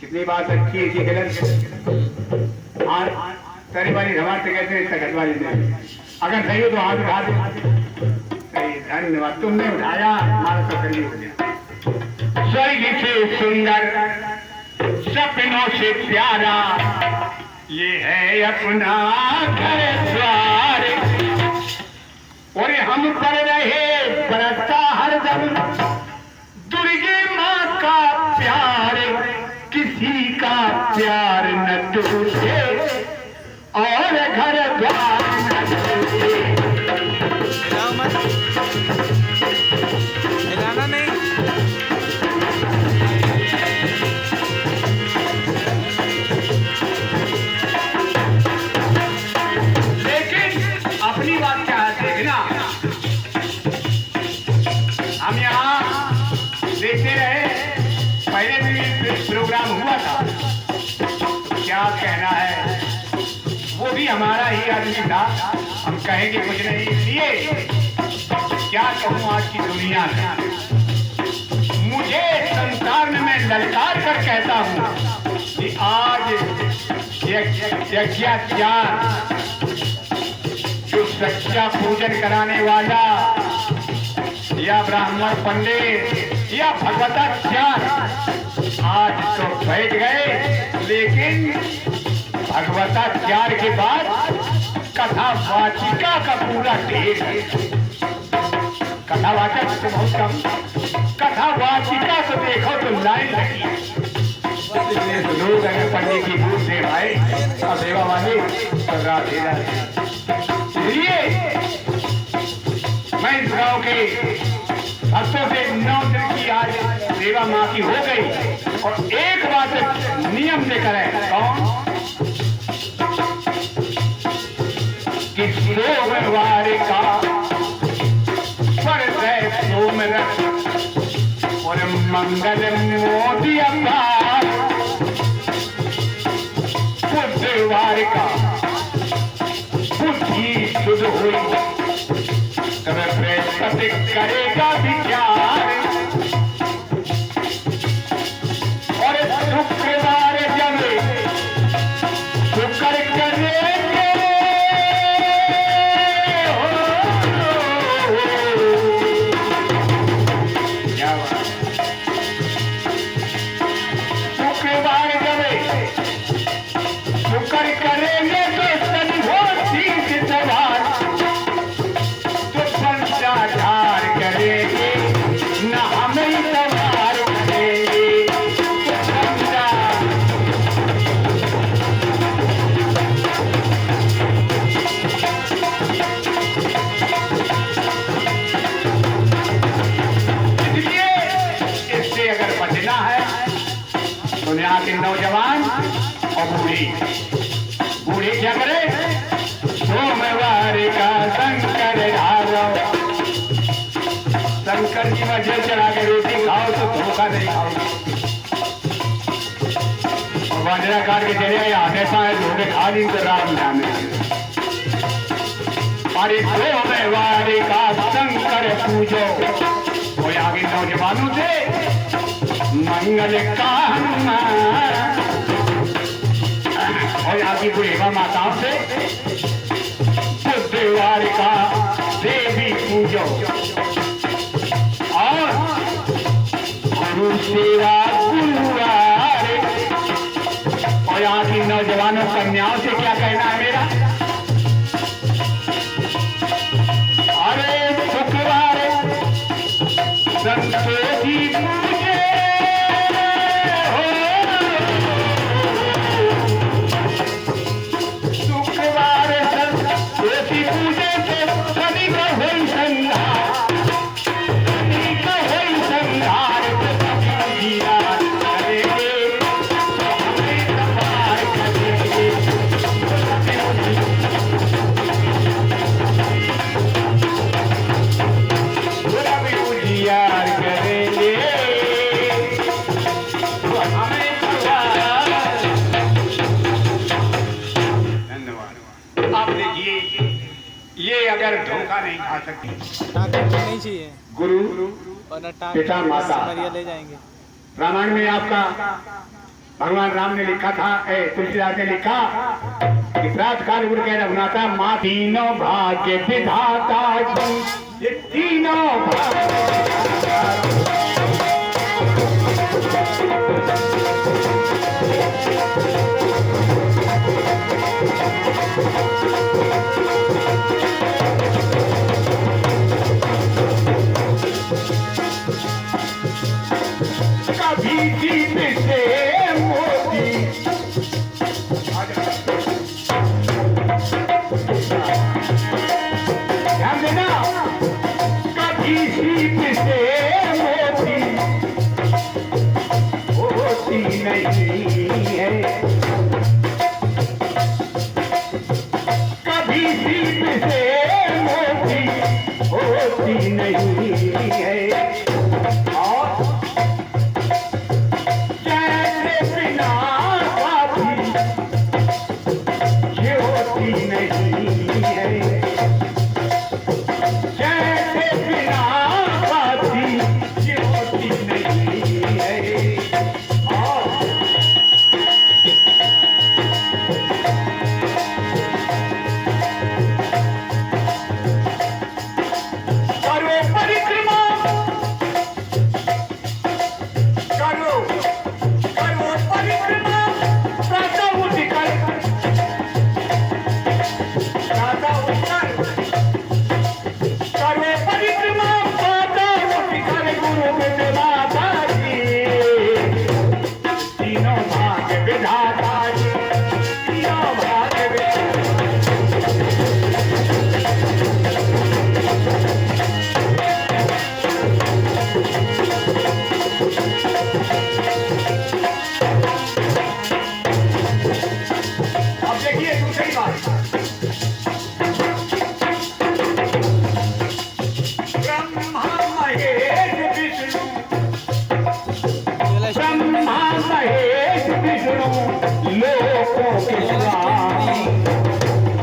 कितनी बात अच्छी है कि गलत। आज तेरी वाली धमाल से कहते हैं तकत वाली नहीं। अगर सही हो तो हाथ उठा दे। सही, धन्यवाद, तुमने उठाया, हमारा तो सही हो गया। स्वर्ग से सुंदर, सपनों से प्यारा, ये है अपना घर द्वार। और हम पर रहे बरसता हरदम दुर्गे माँ का प्यार। किसी का प्यार न टूटे और घर द्वार न टूटे। हिलाना नहीं। लेकिन अपनी बात क्या है देखना, हम यहाँ देखते रहे, पहले भी प्रोग्राम हुआ था, क्या कहना है, वो भी हमारा ही आदमी था, हम कहेंगे कुछ नहीं। इसलिए क्या कहूँ आज की दुनिया में, मुझे संसार में मैं ललकार कर कहता हूँ कि आज यज्ञाचार्य जो सच्चा पूजन कराने वाला या ब्राह्मण पंडित या भगवताचार्य आज तो बैठ गए, लेकिन भगवताचार्य के बाद कथावाचिका का पूरा ढेर है। कथावाचक तो बहुत कम, कथावाचिका तो देखो तो लाइन लगी। लोग अगर पढ़ने की भूल से भाई और सेवा वाले तो राधे राधे। इसलिए मैं इस गाँव के भक्तों से 9 दिन की आज सेवा माँ की हो गई, और एक बात नियम से करें, कौन कि सोमवार का पर सोमरस और मंगल मोदी अवतार, बुधवार का बुद्धि शुद्ध हुई तब बृहस्पति करेगा विचार, और शुक्रवार जब शुक्र करेंगे शुक्रवार जब शुक्र करेंगे तो शनि हो तीन सवार, तो पंचाधार करेंगे न हम ही सवार करेंगे, तो पंचा इसलिए इससे अगर बचना है तो यहाँ के नौजवान और बूढ़े, बूढ़े क्या करे, सोमवार का शंकर ढालो, शंकर जी में जल चढ़ा के रोटी खाओ तो धोखा नहीं खाओ, और बाजरा काट के चले आए हमेशा धोखे खा ली तो राम जाने। अरे सोमवार का शंकर पूजो, और यहाँ के नौजवानों से मंगल कामना, और यहाँ की बुढ़ेवा माताओं से बुधवार का देवी पूजो, और गुरु सेवा गुरुवार, और यहाँ की नौजवानों कन्याओं से क्या कहना है मेरा, अरे शुक्रवार संतोषी पूजे हो, शुक्रवार संतोषी पूजे से शनि का होई संहार, शनि का होई संहार, संहार करेंगे तो हमें संहार करेंगे। उजियार करेंगे तो हमें संहार। धन्यवाद। आप देखिए, ये अगर धोखा नहीं खा सकती, नहीं चाहिए गुरु और पिता माता, मरिया ले जाएंगे। रामायण में आपका भगवान राम ने लिखा था, तुलसीदास ने लिखा कि प्रातः काल उठ के रघुनाथा माँ तीनों भाग्य विधाता जी, ये तीनों भाग्य कभी जीत से मोती ध्यान देना, कभी जीत से मोती होती नहीं है, कभी जीत से मोती होती नहीं है।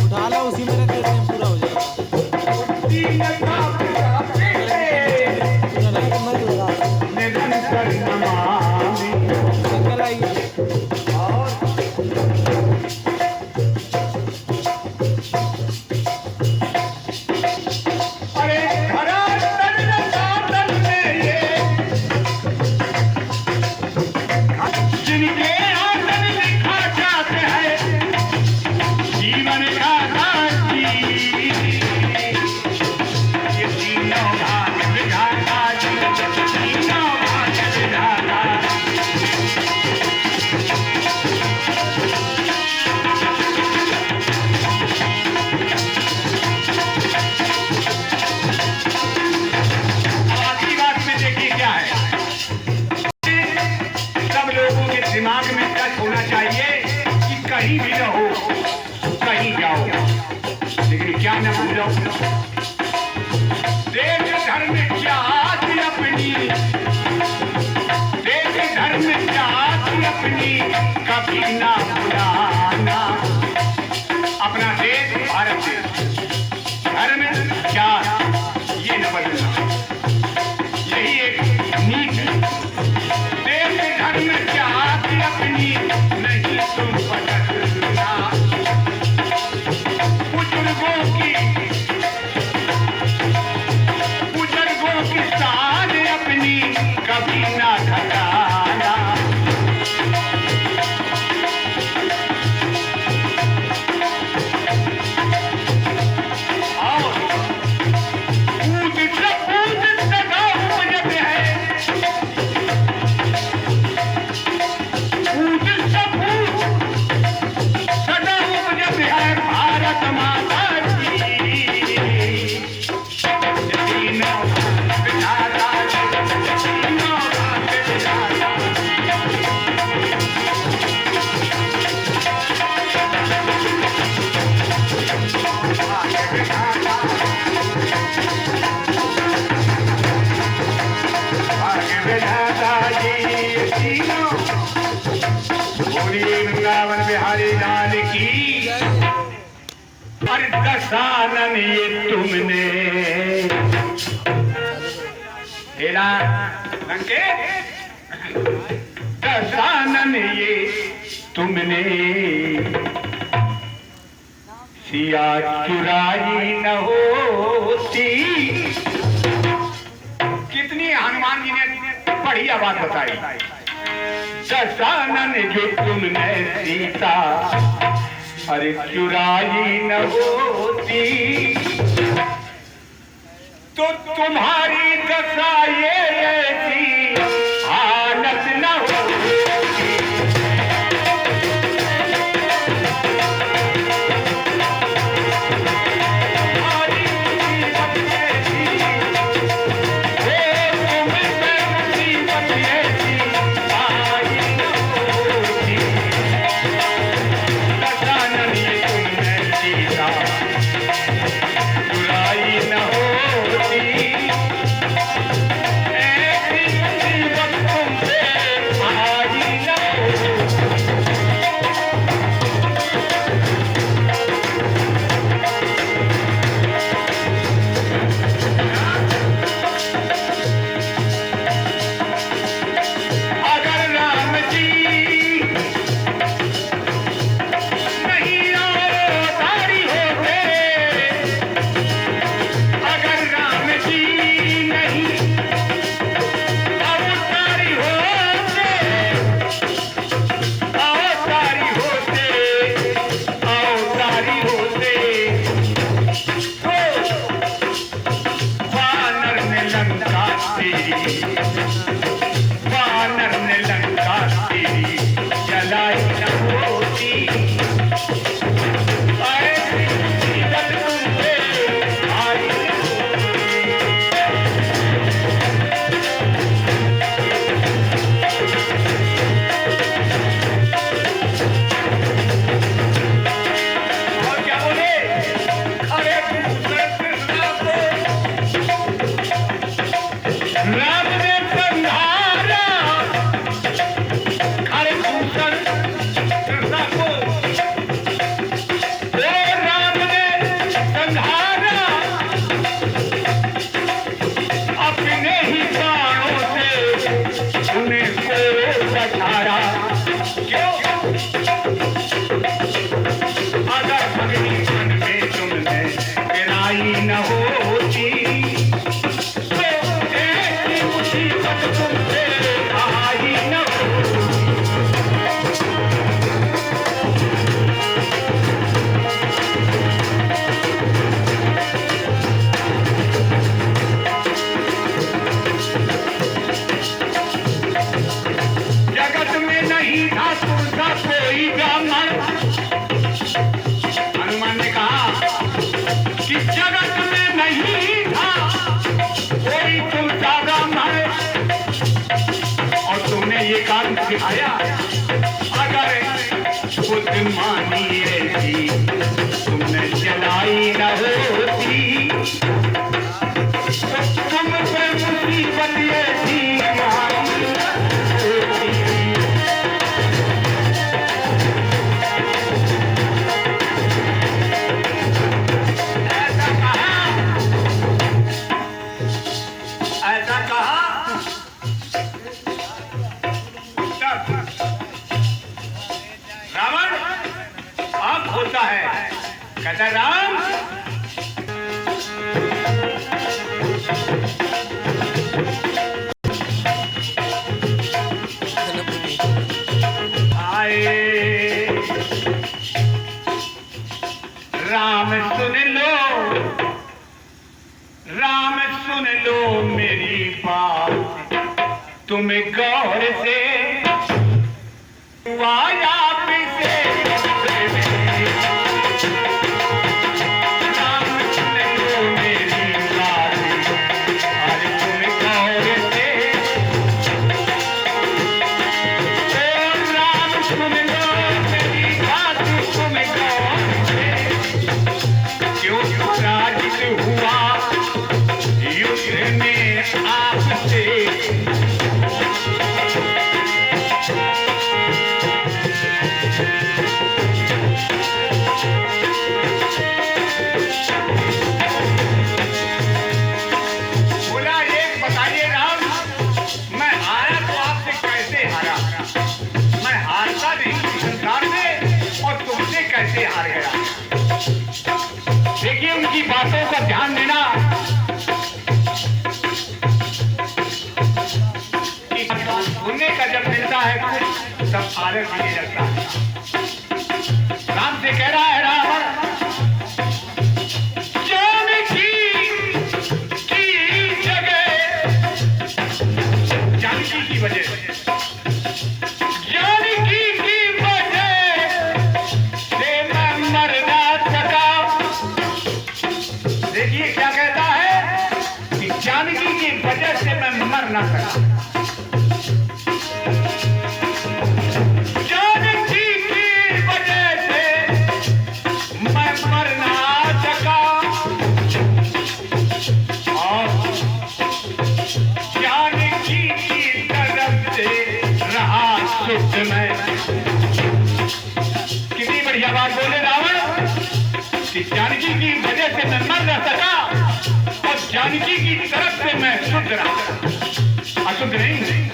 उठा लो उसी में रख देते हैं, पूरा हो जाएगा। निकल आएगी। दिमाग में टच होना चाहिए कि कहीं भी रहो, कहीं जाओ, लेकिन क्या न भूलो, देश धर्म जाति अपनी, देश धर्म जाति अपनी कभी ना भुलाना। अपना देश भारत देश, धर्म जाति ये न बदलना, यही एक नीति। देश धर्म जाति अपनी नहीं तुम बदलना, बुजुर्गों की शान अपनी कभी ना घटाना। और कूद सदा उपजत है, कूद सदा उपजत है भारत माता वृंदावन बिहारी लाल की। अरे दशानन ये तुमने हेला संकेत, दशानन ये तुमने सिया चुराई न होती। कितनी हनुमान जी ने बढ़िया बात बताई। दशानन जो तुमने सीता अरे चुराई न होती तो तुम्हारी दशा ये ऐसी हालत न होती। दिखाया अगर बुद्धिमानी ऐसी तुमने चलाई न होती तो तुम पे मुसीबत ऐसी आई न होती। ऐसा कहा रावण अब होता है, कहता राम आए, राम सुन लो मेरी बात, तुम गौर से आया सुनने का जब मिलता है कुछ तब आदर भी लगता है। राम से कह रहा है रावण, जानकी की जगह, जानकी की वजह से, जानकी की वजह से मैं मर ना सका। देखिए क्या कहता है कि जानकी की वजह से मैं मर ना सका। जानकी की वजह से मैं मर ना सका और जानकी की तरफ से रहा शुद्ध मैं। कितनी बढ़िया बात बोले रावण कि जानकी की वजह से मैं मर ना सका और जानकी की तरफ से मैं शुद्ध रहा, अशुद्ध नहीं।